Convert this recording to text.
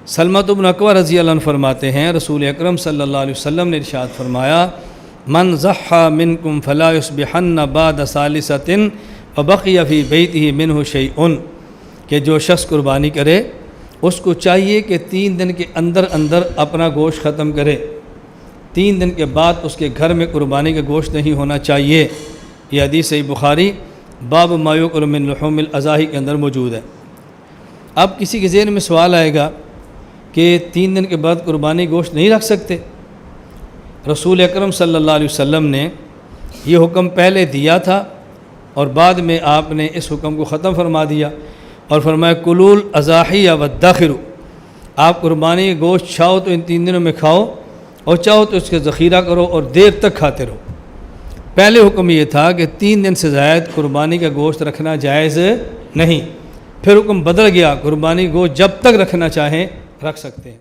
سلمۃ بن اکوع رضی اللہ عنہ فرماتے ہیں رسول اکرم صلی اللہ علیہ وسلم نے ارشاد فرمایا من ضحى منکم فلا یصبحن بعد ثالثۃ وبقی فی بیتہ منہ شیء کہ جو شخص قربانی کرے اس کو چاہیے کہ 3 دن کے اندر اندر اپنا گوشت ختم کرے، 3 دن کے بعد اس کے گھر میں قربانی کا گوشت نہیں ہونا چاہیے۔ یہ حدیث صحیح بخاری باب ما یؤکل من لحوم الاضاحی کے اندر موجود ہے۔ اب کسی کے ذہن میں سوال آئے گا کہ 3 دن کے بعد قربانی گوشت نہیں رکھ سکتے؟ رسول اکرم صلی اللہ علیہ وسلم نے یہ حکم پہلے دیا تھا اور بعد میں آپ نے اس حکم کو ختم فرما دیا اور فرمایا کلول اضاحی وادخروا، آپ قربانی کے گوشت چاہو تو ان 3 دنوں میں کھاؤ اور چاہو تو اس کے ذخیرہ کرو اور دیر تک کھاتے رہو۔ پہلے حکم یہ تھا کہ 3 دن سے زائد قربانی کا گوشت رکھنا جائز نہیں، پھر حکم بدل گیا، قربانی گوشت جب تک رکھنا چاہیں رکھ سکتے ہیں۔